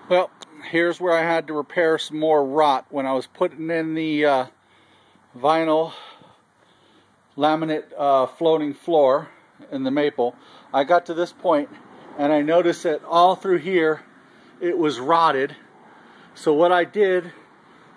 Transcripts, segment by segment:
Well, here's where I had to repair some more rot. When I was putting in the vinyl laminate floating floor in the maple, I got to this point and I noticed that all through here it was rotted. So what I did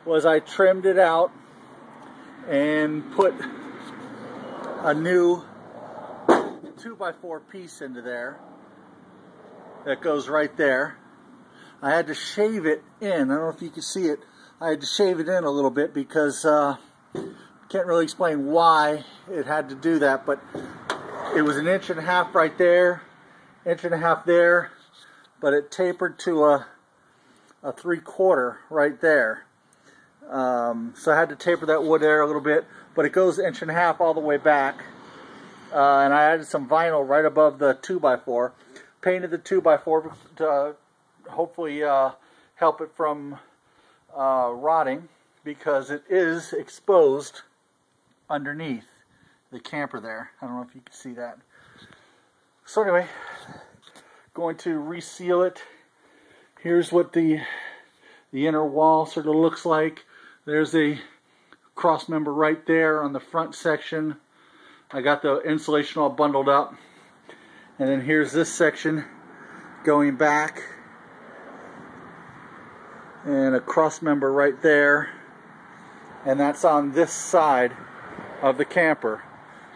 was I trimmed it out and put a new 2x4 piece into there that goes right there. I had to shave it in. I don't know if you can see it. I had to shave it in a little bit because can't really explain why it had to do that, but it was 1.5 inches right there, 1.5 inches there, but it tapered to a 3/4 right there. So I had to taper that wood there a little bit, but it goes 1.5 inches all the way back. And I added some vinyl right above the 2x4. Painted the 2x4 to hopefully help it from rotting, because it is exposed underneath the camper there. I don't know if you can see that. So anyway, going to reseal it. Here's what the inner wall sort of looks like. There's a cross member right there on the front section. I got the insulation all bundled up. And then here's this section going back. And a cross member right there. And that's on this side of the camper.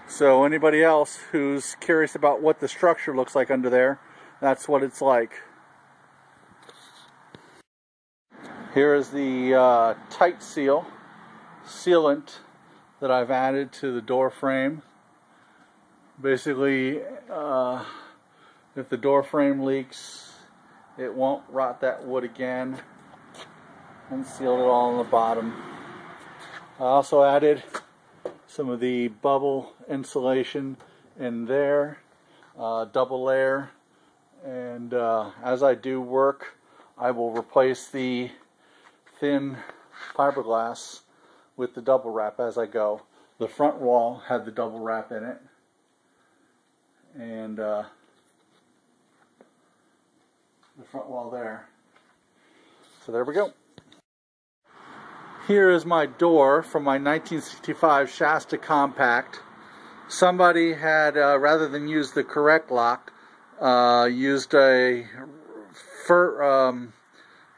So anybody else who's curious about what the structure looks like under there, that's what it's like. Here is the tight seal sealant that I've added to the door frame. Basically, if the door frame leaks, it won't rot that wood again. And sealed it all on the bottom. I also added some of the bubble insulation in there, double layer. And as I do work, I will replace the thin fiberglass with the double wrap as I go. The front wall had the double wrap in it. And the front wall there. So there we go. Here is my door from my 1965 Shasta Compact. Somebody had, rather than use the correct lock, used a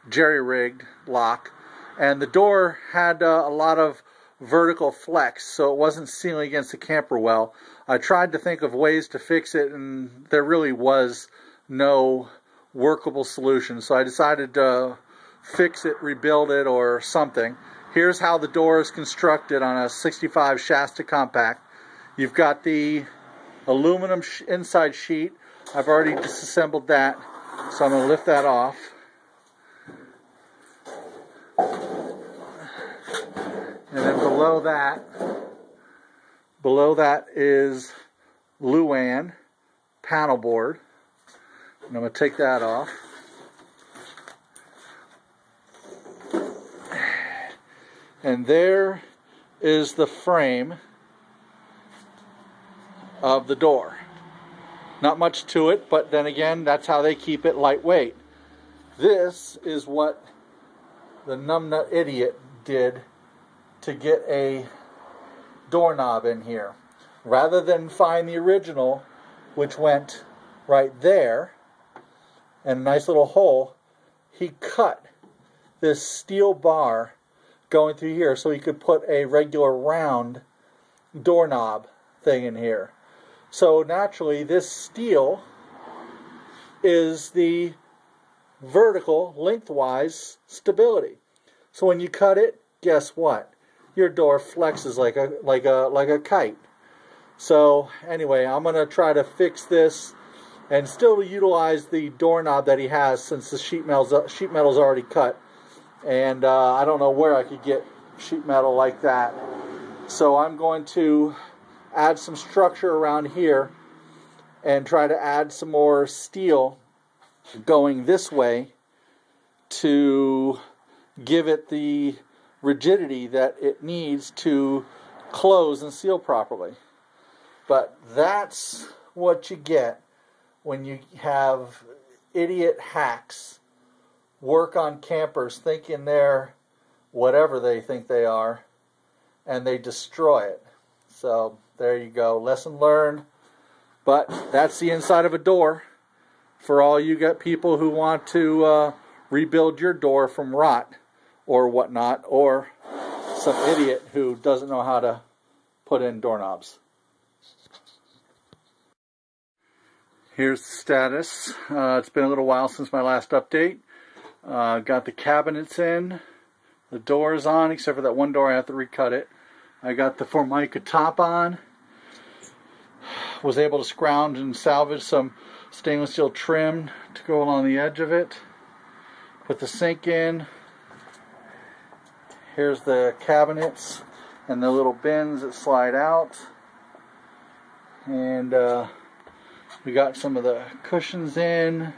jerry-rigged lock. And the door had a lot of vertical flex, so it wasn't sealing against the camper well. I tried to think of ways to fix it, and there really was no workable solution. So I decided to fix it, rebuild it, or something. Here's how the door is constructed on a 65 Shasta Compact. You've got the aluminum inside sheet. I've already disassembled that, so I'm going to lift that off. And then below that is Luan panel board. And I'm going to take that off. And there is the frame of the door. Not much to it, but then again, that's how they keep it lightweight. This is what the numbnut idiot did to get a doorknob in here. Rather than find the original, which went right there, and a nice little hole, he cut this steel bar going through here so he could put a regular round doorknob thing in here. So naturally, this steel is the vertical, lengthwise stability. So when you cut it, guess what? Your door flexes like a kite. So anyway, I'm going to try to fix this and still utilize the doorknob that he has, since the sheet metal's already cut. And I don't know where I could get sheet metal like that. So I'm going to add some structure around here and try to add some more steel going this way to give it the rigidity that it needs to close and seal properly. But that's what you get when you have idiot hacks work on campers thinking they're whatever they think they are, and they destroy it. So there you go, lesson learned. But that's the inside of a door for all you got people who want to rebuild your door from rot or whatnot, or some idiot who doesn't know how to put in doorknobs. Here's the status. It's been a little while since my last update. Got the cabinets in, the doors on, except for that one door I have to recut it. I got the Formica top on. Was able to scrounge and salvage some stainless steel trim to go along the edge of it. Put the sink in. Here's the cabinets and the little bins that slide out. And we got some of the cushions in.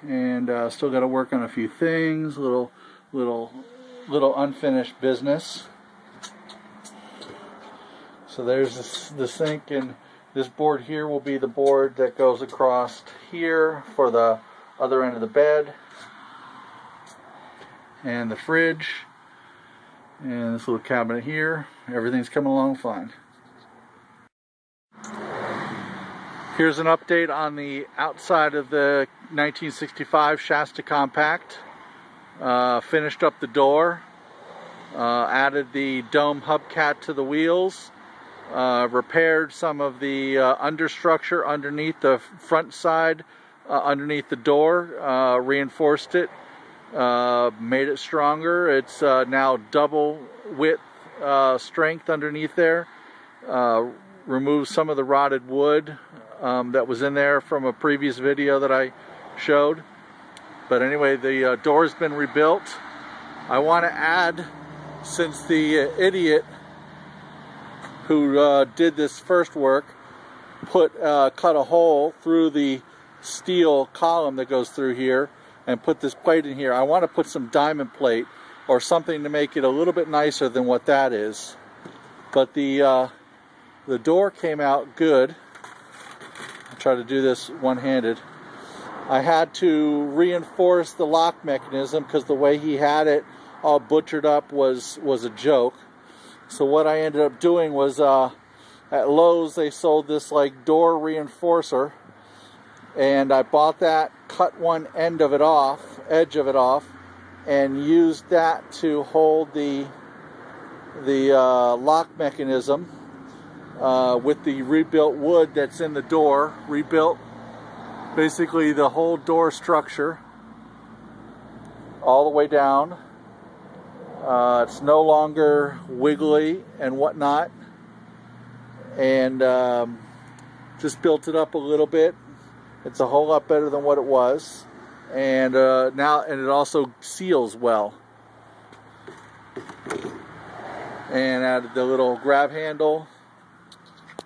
And still got to work on a few things. Little unfinished business. So there's the sink, and this board here will be the board that goes across here for the other end of the bed. And the fridge. And this little cabinet here. Everything's coming along fine. Here's an update on the outside of the 1965 Shasta Compact. Finished up the door. Added the dome hubcap to the wheels. Repaired some of the understructure underneath the front side, underneath the door, reinforced it, made it stronger. It's now double width strength underneath there. Removed some of the rotted wood that was in there from a previous video that I showed. But anyway, the door's been rebuilt. I want to add, since the idiot who did this first work cut a hole through the steel column that goes through here and put this plate in here, I want to put some diamond plate or something to make it a little bit nicer than what that is. But the door came out good. I'll try to do this one-handed. I had to reinforce the lock mechanism because the way he had it all butchered up was a joke. So what I ended up doing was, at Lowe's they sold this like door reinforcer, and I bought that, cut one end of it off, edge of it off, and used that to hold the lock mechanism with the rebuilt wood that's in the door. Rebuilt basically the whole door structure all the way down. It's no longer wiggly and whatnot, and just built it up a little bit. It's a whole lot better than what it was, and it also seals well. And added the little grab handle,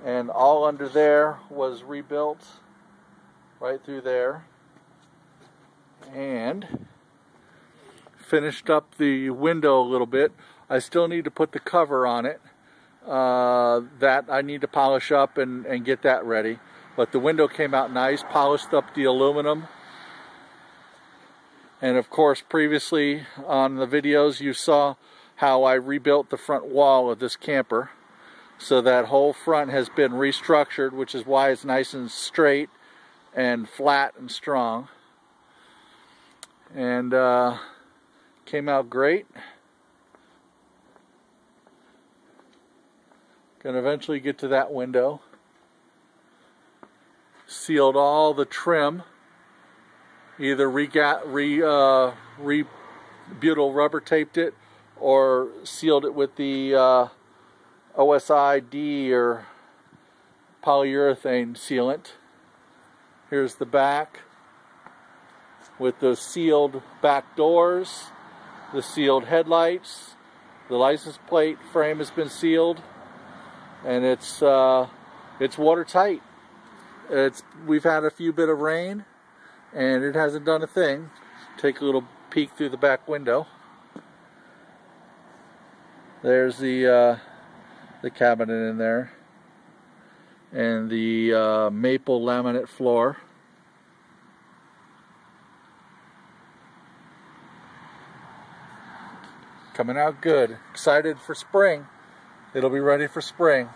and all under there was rebuilt right through there, and finished up the window a little bit. I still need to put the cover on it. That I need to polish up and get that ready. But the window came out nice, polished up the aluminum. And of course, previously on the videos you saw how I rebuilt the front wall of this camper. So that whole front has been restructured, which is why it's nice and straight and flat and strong. And came out great. Gonna eventually get to that window. Sealed all the trim. Either butyl rubber taped it or sealed it with the OSI-D or polyurethane sealant. Here's the back with the sealed back doors, the sealed headlights. The license plate frame has been sealed, and it's watertight. We've had a few bit of rain, and it hasn't done a thing. Take a little peek through the back window. There's the cabinet in there, and the maple laminate floor. Coming out good. Excited for spring. It'll be ready for spring.